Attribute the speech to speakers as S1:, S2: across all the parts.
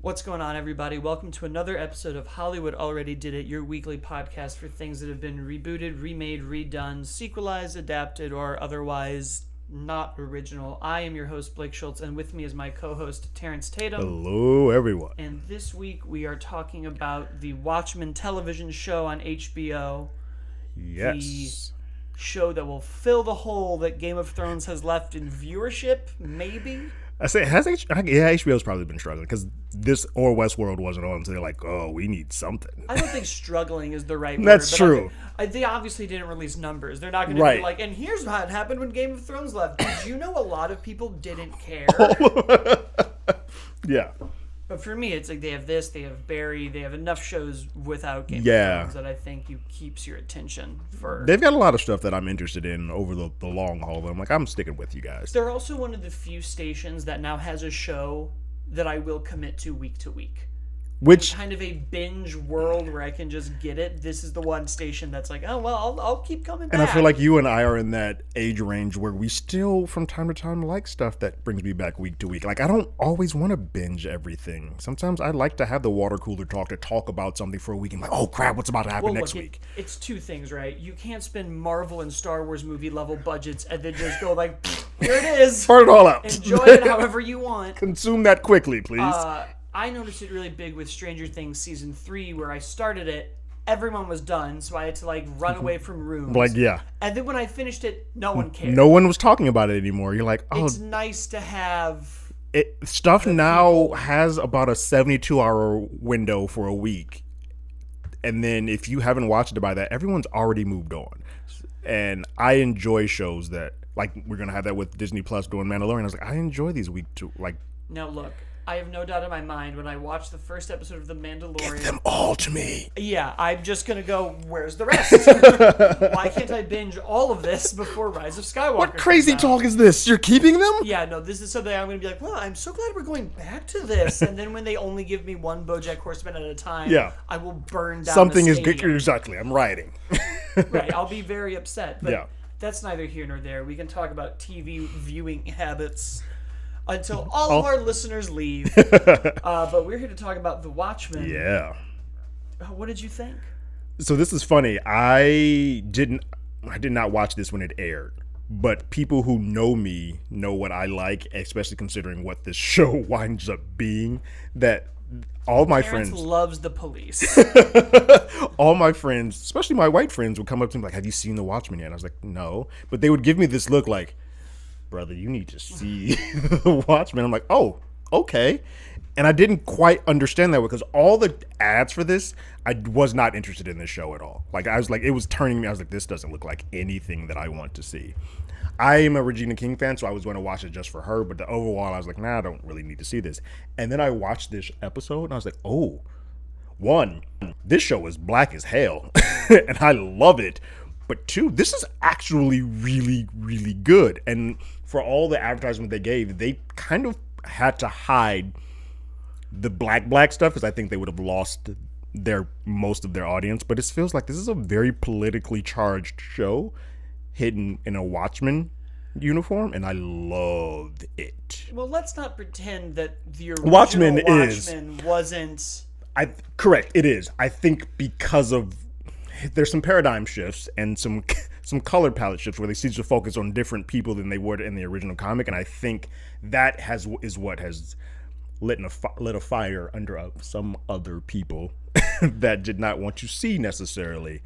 S1: What's going on, everybody? Welcome to another episode of Hollywood Already Did It, your weekly podcast for things that have been rebooted, remade, redone, sequelized, adapted, or otherwise not original. I am your host, Blake Schultz, and with me is my co-host, Terrence Tatum.
S2: Hello, everyone.
S1: And this week we are talking about the Watchmen television show on HBO.
S2: Yes.
S1: The show that will fill the hole that Game of Thrones has left in viewership, maybe?
S2: I say, HBO's probably been struggling because this or Westworld wasn't on, so they're like, oh, we need something.
S1: I don't think struggling is the right word.
S2: That's true.
S1: They obviously didn't release numbers. They're not going to be like, and here's what happened when Game of Thrones left. Did you know a lot of people didn't care?
S2: Yeah.
S1: But for me, it's like they have this, they have Barry, they have enough shows without Game of Thrones that I think keeps your attention for.
S2: They've got a lot of stuff that I'm interested in over the long haul, but I'm like, I'm sticking with you guys.
S1: They're also one of the few stations that now has a show that I will commit to week.
S2: Which
S1: kind of a binge world where I can just get it. This is the one station that's like, oh, well, I'll keep coming back.
S2: And I feel like you and I are in that age range where we still, from time to time, like stuff that brings me back week to week. Like, I don't always want to binge everything. Sometimes I like to have the water cooler talk about something for a week and I'm like, oh, crap, what's about to happen next week?
S1: It's two things, right? You can't spend Marvel and Star Wars movie level budgets and then just go like, here it is.
S2: Burn it all out.
S1: Enjoy it however you want.
S2: Consume that quickly, please.
S1: I noticed it really big with Stranger Things Season 3, where I started it, everyone was done, so I had to, run away from rooms. And then when I finished it, no one cared.
S2: No one was talking about it anymore. You're like, oh.
S1: It's nice to have...
S2: Stuff now has about a 72-hour window for a week. And then if you haven't watched it by that, everyone's already moved on. And I enjoy shows that, we're going to have that with Disney Plus doing Mandalorian. I was like, I enjoy these week two.
S1: Now, look. I have no doubt in my mind when I watched the first episode of The Mandalorian.
S2: Give them all to me.
S1: Yeah, I'm just going to go, where's the rest? Why can't I binge all of this before Rise of Skywalker?
S2: What crazy talk is this? You're keeping them?
S1: Yeah, no, this is something I'm going to be like, well, I'm so glad we're going back to this. And then when they only give me one BoJack Horseman at a time, I will burn down
S2: something
S1: the
S2: is good. Exactly, I'm writing.
S1: Right, I'll be very upset. But that's neither here nor there. We can talk about TV viewing habits until all of our listeners leave. But we're here to talk about The Watchmen.
S2: Yeah.
S1: What did you think?
S2: So this is funny. I did not watch this when it aired. But people who know me know what I like, especially considering what this show winds up being. That all my friends
S1: loves the police.
S2: All my friends, especially my white friends, would come up to me like, "Have you seen The Watchmen yet?" And I was like, "No." But they would give me this look like, brother, you need to see The Watchmen. I'm like, oh, okay. And I didn't quite understand that because all the ads for this, I was not interested in this show at all. I was like, it was turning me. I was like, this doesn't look like anything that I want to see. I am a Regina King fan, so I was going to watch it just for her. But overall, I was like, nah, I don't really need to see this. And then I watched this episode, and I was like, oh, one, this show is black as hell, and I love it. But two, this is actually really, really good. And for all the advertisement they gave, they kind of had to hide the black stuff because I think they would have lost most of their audience. But it feels like this is a very politically charged show hidden in a Watchmen uniform, and I loved it.
S1: Well, let's not pretend that the original
S2: Watchmen
S1: wasn't...
S2: Correct, it is. I think because of... There's some paradigm shifts and some color palette shifts where they seem to focus on different people than they would in the original comic, and I think that is what has lit a fire under some other people that did not want to see necessarily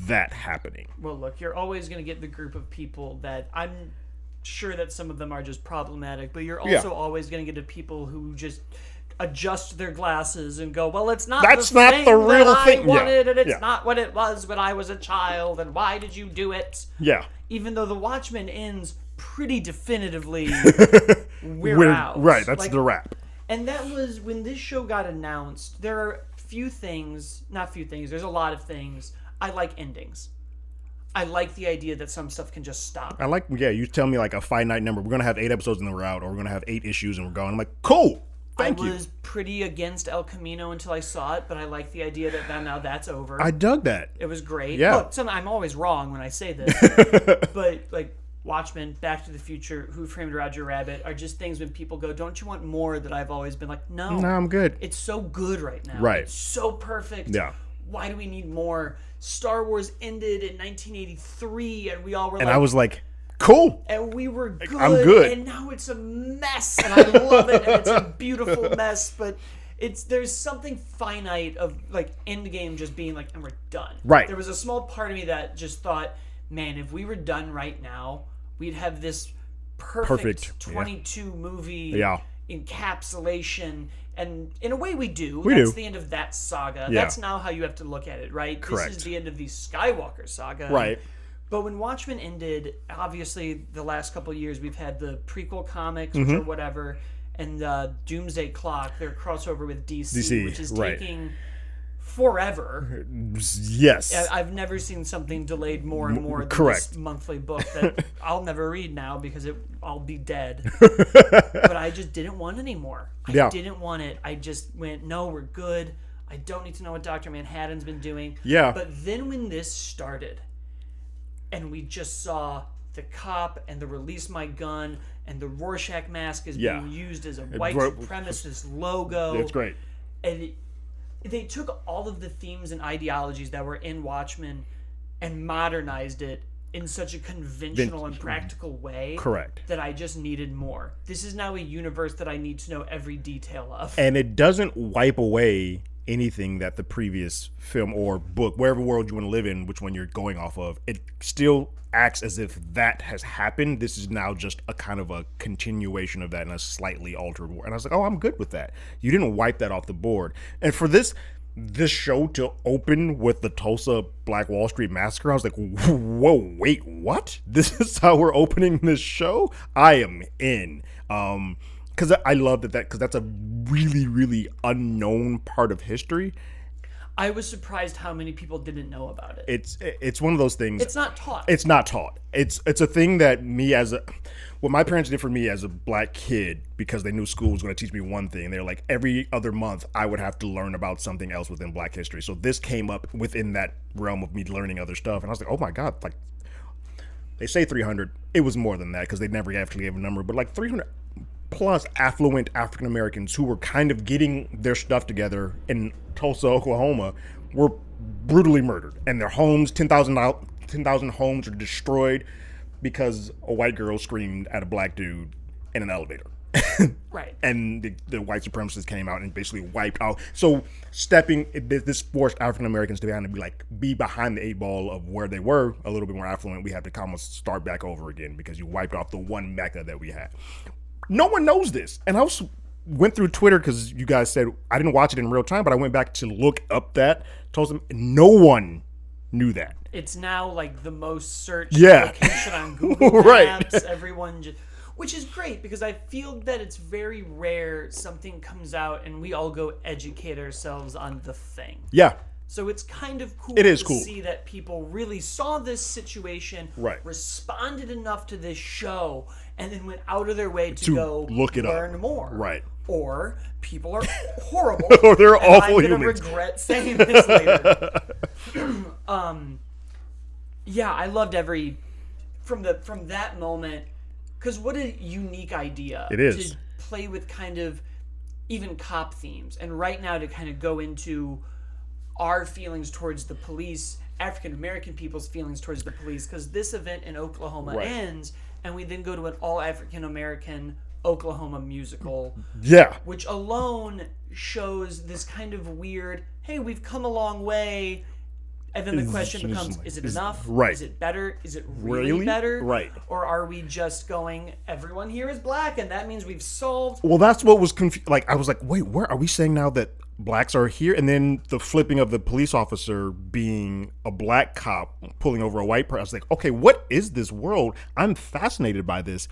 S2: that happening.
S1: Well, look, you're always going to get the group of people that I'm sure that some of them are just problematic, but you're also always going to get the people who just adjust their glasses and go, well, it's not
S2: that's
S1: the
S2: not
S1: thing
S2: the real
S1: that
S2: thing
S1: I wanted, and it's not what it was when I was a child, and why did you do it?
S2: Yeah.
S1: Even though The Watchmen ends pretty definitively, we're out.
S2: Right, that's the wrap.
S1: And that was, when this show got announced, there are there's a lot of things. I like endings. I like the idea that some stuff can just stop.
S2: You tell me a finite number. We're going to have 8 episodes and then we're out, or we're going to have 8 issues and we're going. I'm like, cool. Thank you.
S1: I was pretty against El Camino until I saw it, but I like the idea that now that's over.
S2: I dug that.
S1: It was great.
S2: Yeah.
S1: Look, I'm always wrong when I say this, but Watchmen, Back to the Future, Who Framed Roger Rabbit are just things when people go, don't you want more? That I've always been like, no,
S2: I'm good.
S1: It's so good right now.
S2: Right.
S1: It's so perfect.
S2: Yeah.
S1: Why do we need more? Star Wars ended in 1983, and we all were
S2: And
S1: like...
S2: I was like, cool.
S1: And we were good.
S2: I'm good.
S1: And now it's a mess, and I love it, and it's a beautiful mess, but... There's something finite of like Endgame just being like, and we're done.
S2: Right.
S1: There was a small part of me that just thought, man, if we were done right now, we'd have this perfect 22 movie encapsulation. And in a way we do. That's the end of that saga.
S2: Yeah.
S1: That's now how you have to look at it, right?
S2: Correct.
S1: This is the end of the Skywalker saga.
S2: Right.
S1: But when Watchmen ended, obviously the last couple of years we've had the prequel comics, which are whatever, and Doomsday Clock, their crossover with DC which is taking forever.
S2: Yes.
S1: I've never seen something delayed more and more than
S2: Correct.
S1: this monthly book that I'll never read now because I'll be dead. But I just didn't want any more. I didn't want it. I just went, no, we're good. I don't need to know what Dr. Manhattan's been doing.
S2: Yeah.
S1: But then when this started, and we just saw the cop and the release my gun and the Rorschach mask is being used as a white supremacist logo.
S2: It's great.
S1: And they took all of the themes and ideologies that were in Watchmen and modernized it in such a conventional and practical way.
S2: Correct.
S1: That I just needed more. This is now a universe that I need to know every detail of.
S2: And it doesn't wipe away anything that the previous film or book, wherever world you want to live in, which one you're going off of, it still acts as if that has happened. This is now just a kind of a continuation of that in a slightly altered world. And I was like, oh, I'm good with that. You didn't wipe that off the board. And for this show to open with the Tulsa Black Wall Street Massacre, I was like, whoa, wait, what? This is how we're opening this show? I am in. Because I love that because that's a really, really unknown part of history.
S1: I was surprised how many people didn't know about it.
S2: It's one of those things.
S1: It's not taught.
S2: It's not taught. It's a thing that what my parents did for me as a black kid, because they knew school was going to teach me one thing. They're like, every other month I would have to learn about something else within black history. So this came up within that realm of me learning other stuff. And I was like, oh my God, like they say 300. It was more than that because they never actually gave a number, but like 300 plus affluent African Americans who were kind of getting their stuff together in Tulsa, Oklahoma, were brutally murdered, and their homes, 10,000 homes, are destroyed because a white girl screamed at a black dude in an elevator.
S1: Right.
S2: And the white supremacists came out and basically wiped out. So this forced African Americans to be behind the eight ball of where they were a little bit more affluent. We had to almost start back over again because you wiped off the one mecca that we had. No one knows this. And I went through Twitter because you guys said I didn't watch it in real time, but I went back to look up that. Told them no one knew that.
S1: It's now like the most searched location on Google Maps.
S2: Right.
S1: Everyone just, which is great because I feel that it's very rare something comes out and we all go educate ourselves on the thing.
S2: Yeah.
S1: So it's kind of cool
S2: to
S1: see that people really saw this situation, responded enough to this show, and then went out of their way to go
S2: look it
S1: learn more.
S2: Right.
S1: Or people are horrible.
S2: Or they're awful humans.
S1: I'm going to regret saying this later. Yeah, I loved from that moment, because what a unique idea.
S2: It is.
S1: To play with kind of even cop themes. And right now to kind of go into our feelings towards the police, African American people's feelings towards the police, because this event in Oklahoma ends, and we then go to an all African American Oklahoma musical. Yeah. Which alone shows this kind of weird, hey, we've come a long way. And then the question becomes, is it enough?
S2: Right.
S1: Is it better? Is it really better?
S2: Right.
S1: Or are we just going, everyone here is black, and that means we've solved...
S2: Well, that's what was confused. Like, I was like, wait, where are we saying now that blacks are here? And then the flipping of the police officer being a black cop pulling over a white person. I was like, okay, what is this world? I'm fascinated by this.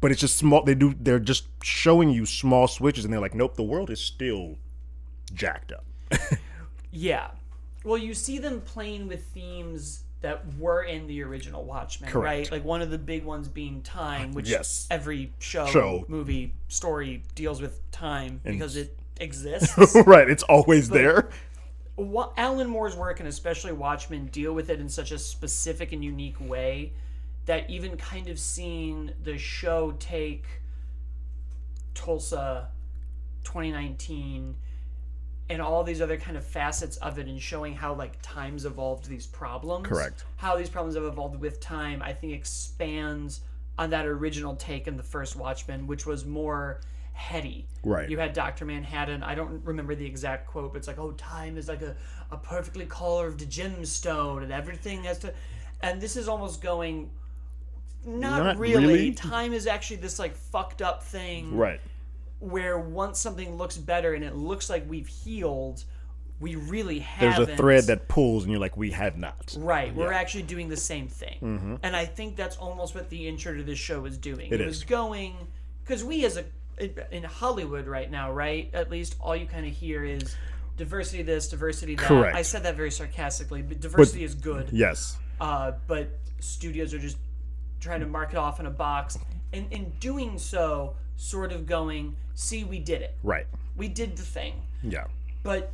S2: But it's just small. They're just showing you small switches, and they're like, nope, the world is still jacked up.
S1: Yeah. Well, you see them playing with themes that were in the original Watchmen, right? Like one of the big ones being time, which every show, movie, story deals with time because it exists.
S2: Right, it's always there.
S1: Alan Moore's work, and especially Watchmen, deal with it in such a specific and unique way that even kind of seeing the show take Tulsa 2019 and all these other kind of facets of it and showing how like time's evolved these problems.
S2: Correct.
S1: How these problems have evolved with time, I think expands on that original take in the first Watchmen, which was more heady.
S2: Right.
S1: You had Dr. Manhattan. I don't remember the exact quote, but it's like, oh, time is like a perfectly carved gemstone and everything has to... And this is almost going... Not really. Time is actually this like fucked up thing.
S2: Right.
S1: Where once something looks better and it looks like we've healed, we really haven't.
S2: There's a thread that pulls and you're like, we have not.
S1: Right. We're actually doing the same thing. Mm-hmm. And I think that's almost what the intro to this show is doing. It was going... Because we as in Hollywood right now, right? At least all you kind of hear is diversity this, diversity that.
S2: Correct.
S1: I said that very sarcastically, but diversity is good.
S2: Yes.
S1: But studios are just trying to mark it off in a box. And in doing so, sort of going, see, we did it.
S2: Right.
S1: We did the thing.
S2: Yeah.
S1: But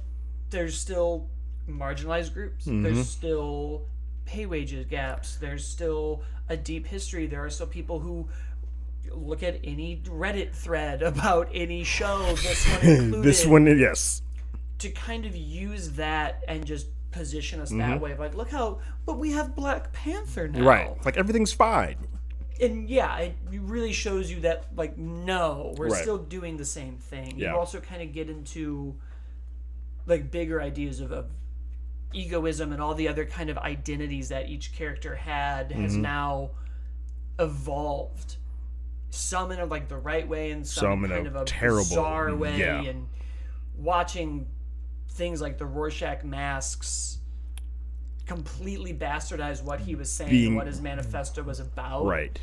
S1: there's still marginalized groups. Mm-hmm. There's still pay wages gaps. There's still a deep history. There are still people who look at any Reddit thread about any show, this one included.
S2: This one, yes.
S1: To kind of use that and just position us that way. Like, look how... But we have Black Panther now.
S2: Right. Like, everything's fine.
S1: And, yeah, it really shows you that, like, no, we're still doing the same thing.
S2: Yeah.
S1: You also kind of get into, like, bigger ideas of egoism and all the other kind of identities that each character had has now evolved. Some in a, like the right way and some in kind of a
S2: terrible,
S1: bizarre way.
S2: Yeah.
S1: And watching things like the Rorschach masks completely bastardize what he was saying and what his manifesto was about.
S2: Right.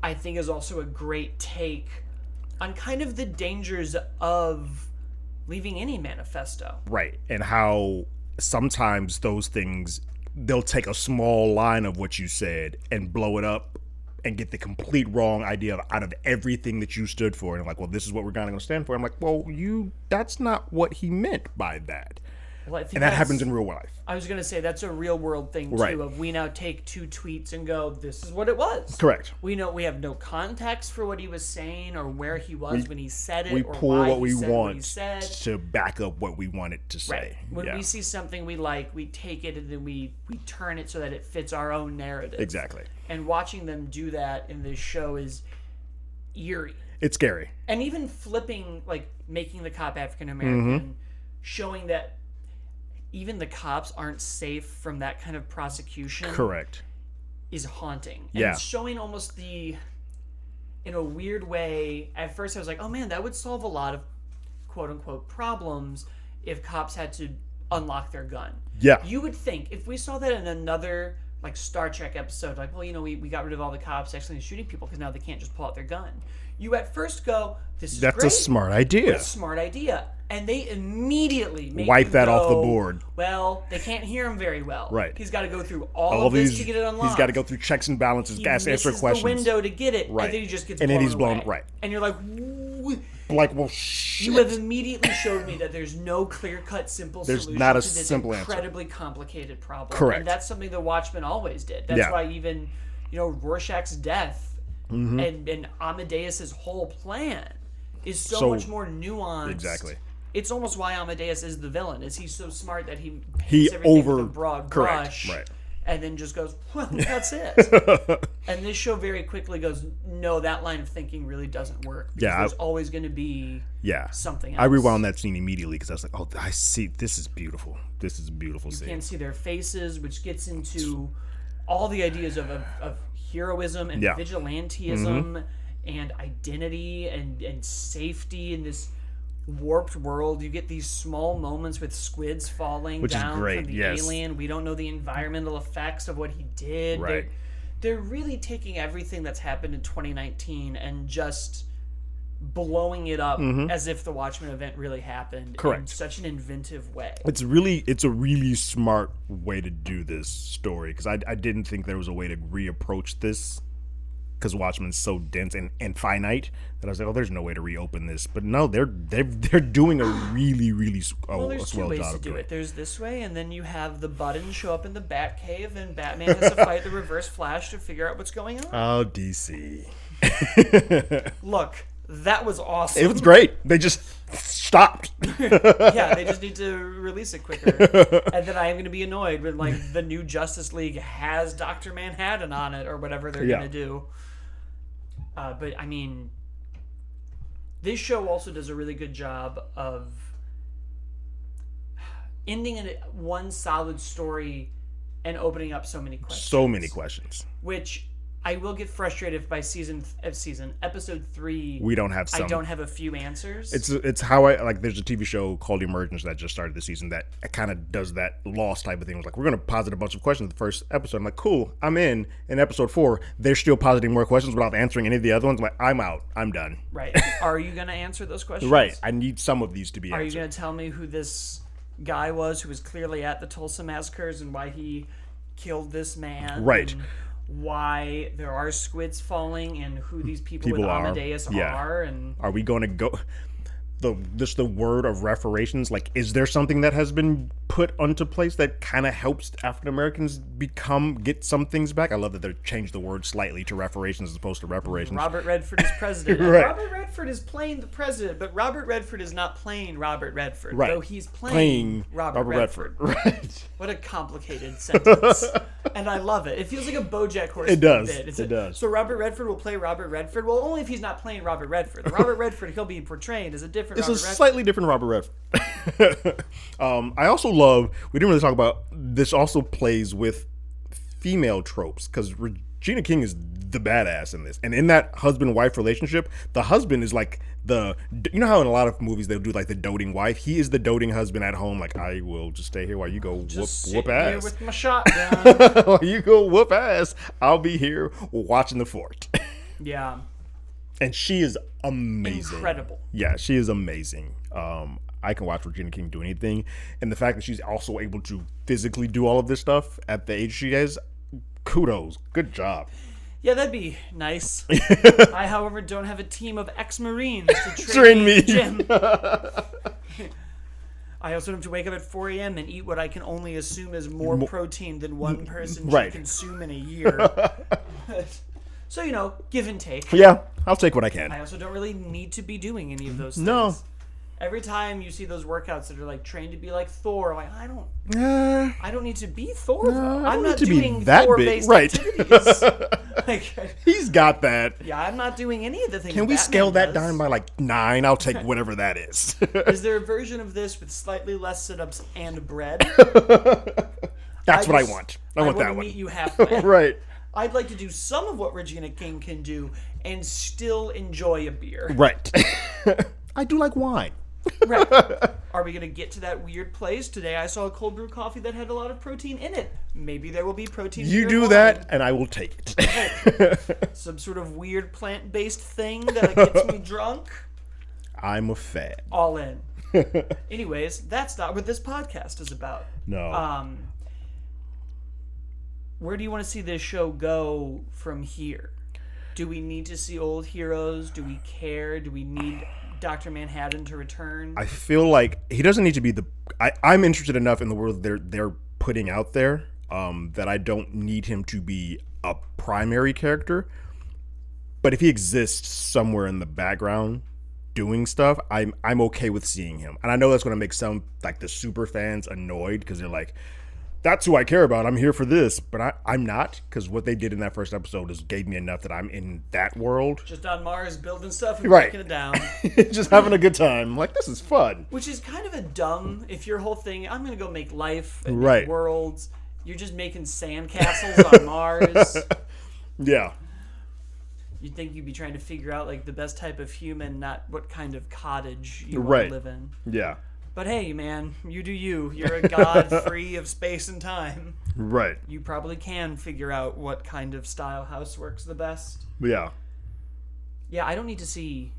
S1: I think is also a great take on kind of the dangers of leaving any manifesto.
S2: Right. And how sometimes those things, they'll take a small line of what you said and blow it up and get the complete wrong idea out of everything that you stood for. And I'm like, well, this is what we're going to stand for. I'm like, well, that's not what he meant by that.
S1: Well, I think
S2: and that happens in real life.
S1: I was going to say that's a real world thing, too,
S2: right.
S1: of we now take two tweets and go, this is what it was.
S2: Correct.
S1: We have no context for what he was saying or where he was when he said it.
S2: We
S1: or
S2: pull
S1: why
S2: what we want
S1: he said.
S2: to back up what we want it to say.
S1: Right. When we see something we like, we take it and then we turn it so that it fits our own narrative.
S2: Exactly.
S1: And watching them do that in this show is eerie.
S2: It's scary.
S1: And even flipping, like, making the cop African American, showing that even the cops aren't safe from that kind of prosecution.
S2: Correct.
S1: Is haunting. And
S2: yeah.
S1: It's showing almost in a weird way, at first I was like, oh man, that would solve a lot of quote unquote problems if cops had to unlock their gun.
S2: Yeah.
S1: You would think, if we saw that in another, like, Star Trek episode, like, well, we got rid of all the cops actually shooting people because now they can't just pull out their gun. You at first go, this is
S2: That's
S1: great.
S2: a smart idea.
S1: It's a smart idea. And they immediately make
S2: wipe that off the board.
S1: Well, they can't hear him very well.
S2: Right.
S1: He's got to go through all of this to get it unlocked.
S2: He's got to go through checks and balances, answer questions.
S1: The window to get it,
S2: right.
S1: and then he just gets
S2: and
S1: blown
S2: then he's blown
S1: away.
S2: right.
S1: And you're like,
S2: well, shit.
S1: You have immediately showed me that there's no clear-cut, simple solution
S2: not a
S1: to this
S2: simple
S1: incredibly complicated problem.
S2: Correct.
S1: And that's something the Watchmen always did. That's why even, Rorschach's death and Amadeus's whole plan is so much more nuanced.
S2: Exactly.
S1: It's almost why Amadeus is the villain. Is he's so smart that he paints everything with a broad brush,
S2: right.
S1: and then just goes, well, that's it. And this show very quickly goes, no, that line of thinking really doesn't work. Because there's always going to be something else.
S2: I rewound that scene immediately because I was like, oh, I see. This is beautiful. This is a beautiful scene.
S1: You can't see their faces, which gets into all the ideas of heroism and vigilantism and identity and safety in this warped world. You get these small moments with squids falling down from the alien. We don't know the environmental effects of what he did.
S2: Right.
S1: They're really taking everything that's happened in 2019 and just blowing it up as if the Watchmen event really happened in such an inventive way.
S2: It's a really smart way to do this story because I didn't think there was a way to reapproach this because Watchmen's so dense and finite that I was like, oh, there's no way to reopen this. But no, they're doing a really
S1: Well, there's two ways to do it. There's this way, and then you have the Button show up in the Batcave, and Batman has to fight the Reverse Flash to figure out what's going on.
S2: Oh, DC.
S1: Look, that was awesome.
S2: It was great. They just stopped.
S1: Yeah, they just need to release it quicker. And then I am going to be annoyed when like the new Justice League has Dr. Manhattan on it or whatever they're going to do. But I mean, this show also does a really good job of ending in one solid story and opening up so many questions.
S2: So many questions.
S1: Which I will get frustrated if by episode 3
S2: we don't have
S1: I don't have a few answers.
S2: It's how I like. There's a TV show called Emergence that just started this season that kind of does that Lost type of thing. It's like, we're going to posit a bunch of questions in the first episode. I'm like, cool, I'm in episode 4 they're still positing more questions without answering any of the other ones. I'm like, I'm out, I'm done.
S1: Right. Are you going to answer those questions?
S2: Right. I need some of these to be answered.
S1: Are you going to tell me who this guy was who was clearly at the Tulsa massacres and why he killed this man?
S2: Right.
S1: And why there are squids falling and who these people with Amadeus are? And
S2: are we going to go the word of reparations? Like, is there something that has been put onto place that kind of helps African Americans get some things back? I love that they changed the word slightly to reparations as opposed to reparations.
S1: Robert Redford is president.
S2: Right.
S1: Robert Redford is playing the president, but Robert Redford is not playing Robert Redford,
S2: right.
S1: though he's playing Robert Redford.
S2: Right.
S1: What a complicated sentence. And I love it. It feels like a BoJack Horseman bit.
S2: It does.
S1: So Robert Redford will play Robert Redford? Well, only if he's not playing Robert Redford. The Robert Redford he'll be portrayed as a different
S2: It's
S1: Robert
S2: a
S1: Redford.
S2: slightly different Robert Redford. I also love, we didn't really talk about, this also plays with female tropes, because Regina King is the badass in this. And in that husband-wife relationship, the husband is like you know how in a lot of movies they'll do like the doting wife? He is the doting husband at home, like, I will just stay here while you go whoop ass.
S1: Here with my shotgun.
S2: While you go whoop ass, I'll be here watching the fort.
S1: Yeah.
S2: And she is amazing.
S1: Incredible.
S2: Yeah, she is amazing. I can watch Regina King do anything. And the fact that she's also able to physically do all of this stuff at the age she is, kudos. Good job.
S1: Yeah, that'd be nice. I, however, don't have a team of ex-Marines to train me in the gym. I also have to wake up at 4 a.m. and eat what I can only assume is more protein than one person should consume in a year. So, give and take.
S2: Yeah, I'll take what I can.
S1: I also don't really need to be doing any of those things.
S2: No.
S1: Every time you see those workouts that are like trained to be like Thor, I'm like, I don't need to be Thor though. I'm not doing Thor-based activities.
S2: He's got that.
S1: Yeah, I'm not doing any of the things.
S2: Can we
S1: Batman
S2: scale that
S1: does.
S2: down by like 9? I'll take whatever that is.
S1: Is there a version of this with slightly less sit-ups and bread?
S2: That's what I want. I want that
S1: to
S2: one.
S1: Meet you halfway.
S2: Right.
S1: I'd like to do some of what Regina King can do and still enjoy a beer.
S2: Right. I do like wine.
S1: Right. Are we going to get to that weird place? Today I saw a cold brew coffee that had a lot of protein in it. Maybe there will be protein in
S2: You
S1: your
S2: do
S1: wine.
S2: that, and I will take it.
S1: Some sort of weird plant-based thing that gets me drunk.
S2: I'm a fan.
S1: All in. Anyways, that's not what this podcast is about.
S2: No.
S1: Where do you want to see this show go from here? Do we need to see old heroes? Do we care? Do we need Dr. Manhattan to return?
S2: I feel like he doesn't need to be I'm interested enough in the world they're putting out there that I don't need him to be a primary character. But if he exists somewhere in the background doing stuff, I'm okay with seeing him. And I know that's going to make some, like the super fans, annoyed because they're like, that's who I care about. I'm here for this. But I'm not, because what they did in that first episode gave me enough that I'm in that world.
S1: Just on Mars building stuff and
S2: right.
S1: breaking it down.
S2: Just having a good time. Like, this is fun.
S1: Which is kind of a dumb, if your whole thing, I'm going to go make life and
S2: right.
S1: make worlds. You're just making sandcastles on Mars.
S2: Yeah.
S1: You'd think you'd be trying to figure out like the best type of human, not what kind of cottage you
S2: right.
S1: want to live in.
S2: Yeah.
S1: But hey, man, you do you. You're a god free of space and time.
S2: Right.
S1: You probably can figure out what kind of style house works the best.
S2: Yeah.
S1: Yeah, I don't need to see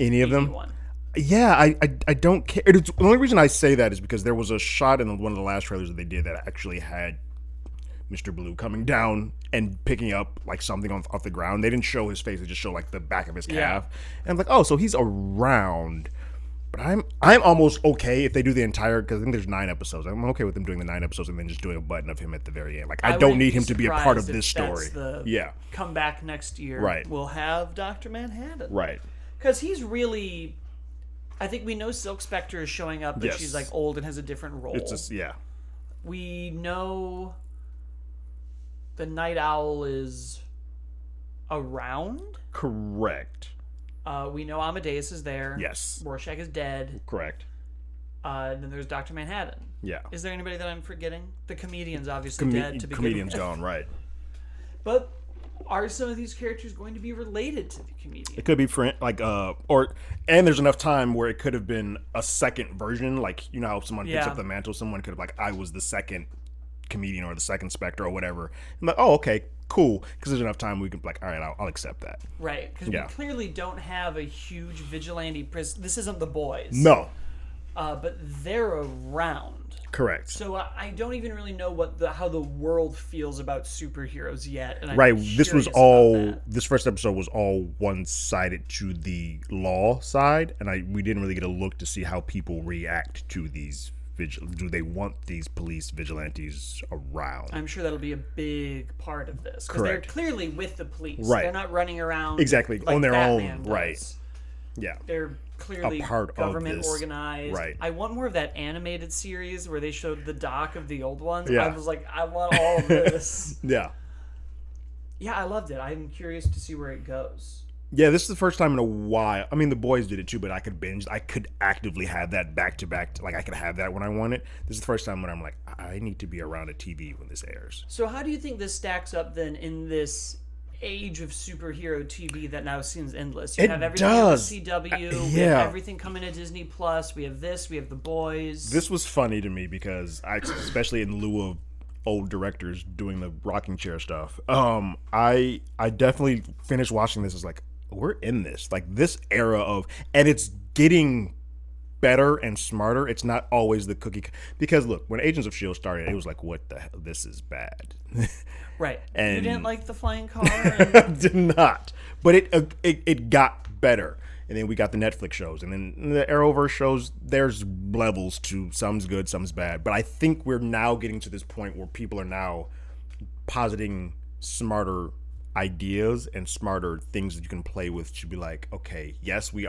S2: any of them.
S1: One.
S2: Yeah, I don't care. The only reason I say that is because there was a shot in one of the last trailers that they did that actually had Mr. Blue coming down and picking up like something off the ground. They didn't show his face; they just show like the back of his calf. And I'm like, oh, so he's around. But I'm almost okay if they do the entire, because I think there's 9 episodes. I'm okay with them doing the 9 episodes and then just doing a button of him at the very end. Like I don't need him to be a part of this story.
S1: Come back next year.
S2: Right.
S1: We'll have Dr. Manhattan.
S2: Right.
S1: Because he's really, I think we know Silk Spectre is showing up, but she's like old and has a different role.
S2: It's just,
S1: We know the Night Owl is around.
S2: Correct.
S1: We know Amadeus is there.
S2: Yes.
S1: Rorschach is dead.
S2: Correct.
S1: And then there's Dr. Manhattan.
S2: Yeah.
S1: Is there anybody that I'm forgetting? The comedian's obviously dead to begin
S2: comedian's
S1: with.
S2: gone, right.
S1: But are some of these characters going to be related to the comedian?
S2: It could be and there's enough time where it could have been a second version. Like, you know how someone picks up the mantle, someone could have like, I was the second comedian or the second Spectre or whatever. I'm like, oh, okay, cool. Because there's enough time we can be like, all right, I'll accept that.
S1: Right, because we clearly don't have a huge vigilante prison. This isn't The Boys.
S2: No.
S1: But they're around.
S2: Correct.
S1: So I don't even really know how the world feels about superheroes yet. And
S2: This first episode was all one-sided to the law side, and we didn't really get a look to see how people react to these. Do they want these police vigilantes around?
S1: I'm sure that'll be a big part of this. Because they're clearly with the police.
S2: Right.
S1: They're not running around like
S2: on their
S1: Batman
S2: own.
S1: does.
S2: Right. Yeah.
S1: They're clearly
S2: a part
S1: government
S2: of this.
S1: Organized.
S2: Right.
S1: I want more of that animated series where they showed the doc of the old ones.
S2: Yeah.
S1: I was like, I want all of this.
S2: Yeah.
S1: Yeah, I loved it. I'm curious to see where it goes.
S2: Yeah, this is the first time in a while. I mean, The Boys did it too, but I could binge. I could actively have that back to back. Like, I could have that when I want it. This is the first time when I'm like, I need to be around a TV when this airs.
S1: So how do you think this stacks up then in this age of superhero TV that now seems endless? You have everything on the CW. We have everything coming to Disney Plus. We have this. We have The Boys.
S2: This was funny to me because especially in lieu of old directors doing the rocking chair stuff, I definitely finished watching this as like, we're in this, like this era of, and it's getting better and smarter. It's not always the cookie, because look, when Agents of S.H.I.E.L.D. started, it was like, what the hell, this is bad.
S1: Right.
S2: And
S1: you didn't like the flying car?
S2: Did not. But it got better. And then we got the Netflix shows, and then the Arrowverse shows, there's levels to, some's good, some's bad. But I think we're now getting to this point where people are now positing smarter ideas and smarter things that you can play with to be like, okay, yes, we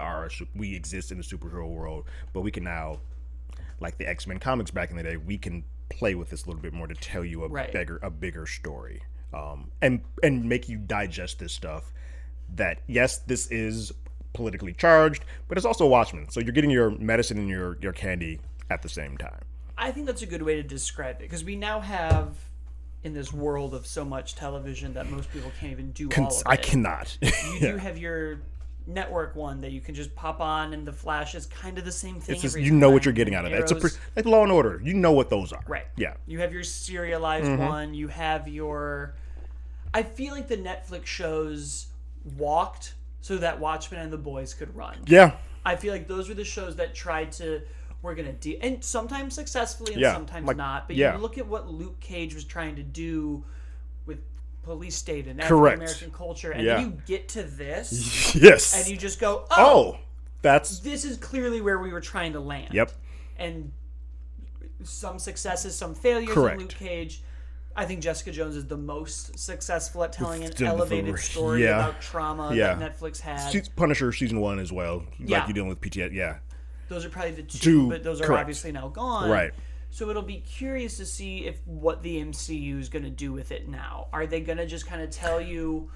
S2: exist in the superhero world, but we can now, like the X-Men comics back in the day, we can play with this a little bit more to tell you a bigger story, and make you digest this stuff. That yes, this is politically charged, but it's also Watchmen, so you're getting your medicine and your candy at the same time. I
S1: think that's a good way to describe it, because we now have, in this world of so much television that most people can't even do all of it.
S2: I cannot.
S1: You do have your network one that you can just pop on, and the Flash is kind of the same thing.
S2: It's just, you know what you're getting out of it. It's like Law and Order. You know what those are.
S1: Right.
S2: Yeah.
S1: You have your serialized one. You have your... I feel like the Netflix shows walked so that Watchmen and The Boys could run.
S2: Yeah.
S1: I feel like those were the shows that tried to... We're going to do, and sometimes successfully and sometimes not. But you look at what Luke Cage was trying to do with police state and African American culture, and then you get to this, and you just go, this is clearly where we were trying to land.
S2: Yep.
S1: And some successes, some failures in Luke Cage. I think Jessica Jones is the most successful at telling an elevated story about trauma that Netflix had.
S2: Punisher season 1 as well. Like you're dealing with PTSD. Yeah.
S1: Those are probably the two, but those are obviously now gone.
S2: Right.
S1: So it'll be curious to see what the MCU is going to do with it now. Are they going to just kind of tell you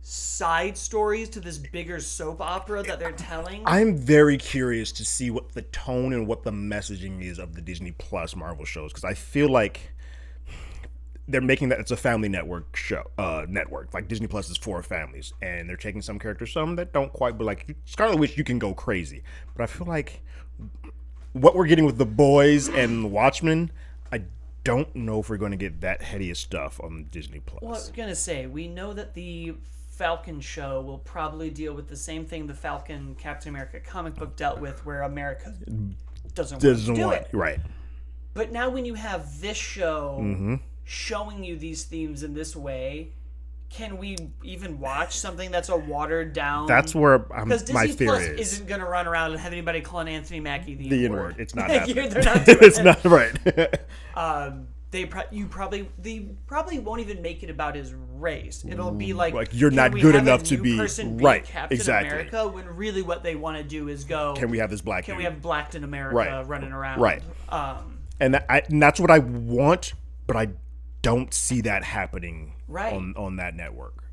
S1: side stories to this bigger soap opera that they're telling?
S2: I'm very curious to see what the tone and what the messaging is of the Disney Plus Marvel shows, because I feel like they're making that it's a family network show. Like Disney Plus is for families, and they're taking some characters, some that don't quite. But like Scarlet Witch, you can go crazy. But I feel like what we're getting with The Boys and Watchmen, I don't know if we're going to get that heady stuff on Disney Plus.
S1: Well, I was gonna say, we know that the Falcon show will probably deal with the same thing the Falcon Captain America comic book dealt with, where America doesn't want to do it.
S2: Right.
S1: But now when you have this show showing you these themes in this way, can we even watch something that's a watered down?
S2: That's where
S1: because
S2: my
S1: Disney
S2: fear
S1: Plus
S2: is.
S1: Isn't going to run around and have anybody calling Anthony Mackie the N-word.
S2: It's not happening.
S1: They're not doing
S2: It's
S1: it.
S2: not right.
S1: They probably won't even make it about his race. It'll be like
S2: you're
S1: can
S2: not
S1: we
S2: good
S1: have
S2: enough
S1: a
S2: to
S1: new
S2: be
S1: person
S2: right.
S1: Captain
S2: Exactly.
S1: America, when really what they want to do is go.
S2: Can we have this black?
S1: Can
S2: dude?
S1: we have blacked in America running around?
S2: Right. And that's what I want, but I don't see that happening on that network,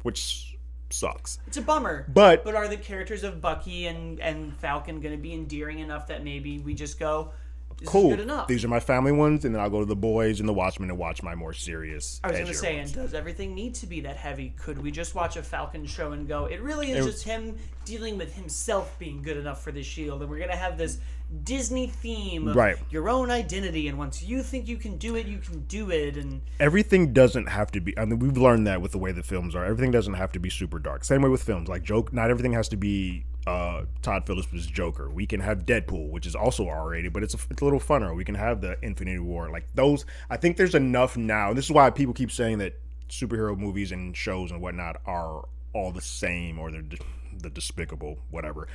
S2: which sucks.
S1: It's a bummer.
S2: But
S1: are the characters of Bucky and Falcon going to be endearing enough that maybe we just go, this
S2: cool.
S1: is good enough?
S2: These are my family ones, and then I'll go to the boys and the Watchmen and watch my more serious.
S1: I was going to say,
S2: ones.
S1: and does everything need to be that heavy? Could we just watch a Falcon show and go, it really is just him dealing with himself being good enough for the Shield, and we're going to have this Disney theme of your own identity, and once you think you can do it, you can do it. And
S2: everything doesn't have to be. I mean, we've learned that with the way the films are. Everything doesn't have to be super dark. Same way with films, like not everything has to be Todd Phillips' Joker. We can have Deadpool, which is also R-rated, but it's a little funner. We can have the Infinity War, like those. I think there's enough now. This is why people keep saying that superhero movies and shows and whatnot are all the same, or they're the despicable, whatever.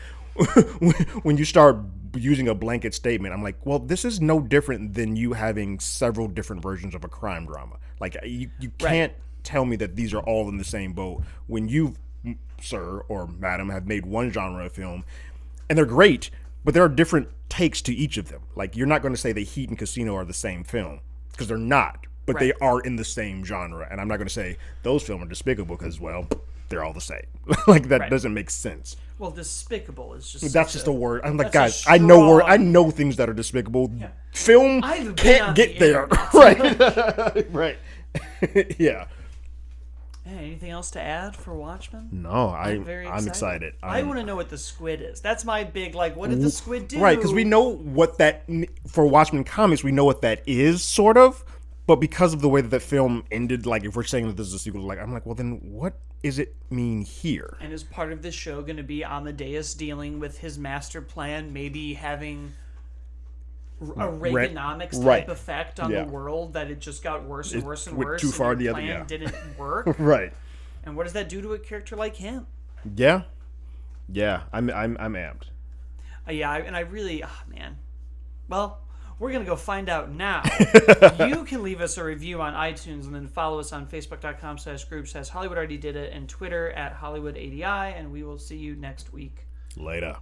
S2: When you start using a blanket statement, I'm like, well, this is no different than you having several different versions of a crime drama. Like, you can't tell me that these are all in the same boat when you, sir or madam, have made one genre of film, and they're great, but there are different takes to each of them. Like, you're not going to say that Heat and Casino are the same film, because they're not, but they are in the same genre. And I'm not going to say those films are despicable because, well, they're all the same. Like, that doesn't make sense.
S1: Well, despicable is just
S2: that's just a word. I'm like, guys, I know things that are despicable. Yeah. Film can't get there. Right. Right. Yeah.
S1: Hey, anything else to add for Watchmen?
S2: No, I'm excited.
S1: I want to know what the squid is. That's my big, like, what did the squid do?
S2: Right, because we know what that, for Watchmen comics, we know what that is, sort of. But because of the way that the film ended, like, if we're saying that this is a sequel, like, I'm like, well, then what does it mean here?
S1: And is part of this show going to be Amadeus dealing with his master plan, maybe having a Reaganomics type effect on the world, that it just got worse and worse and worse?
S2: Too far
S1: and
S2: the
S1: plan
S2: other,
S1: didn't work.
S2: Right.
S1: And what does that do to a character like him?
S2: Yeah. Yeah, I'm amped.
S1: I really, man. Well, we're going to go find out now. You can leave us a review on iTunes and then follow us on Facebook.com/group/Hollywood Already Did It and Twitter @HollywoodADI, and we will see you next week.
S2: Later.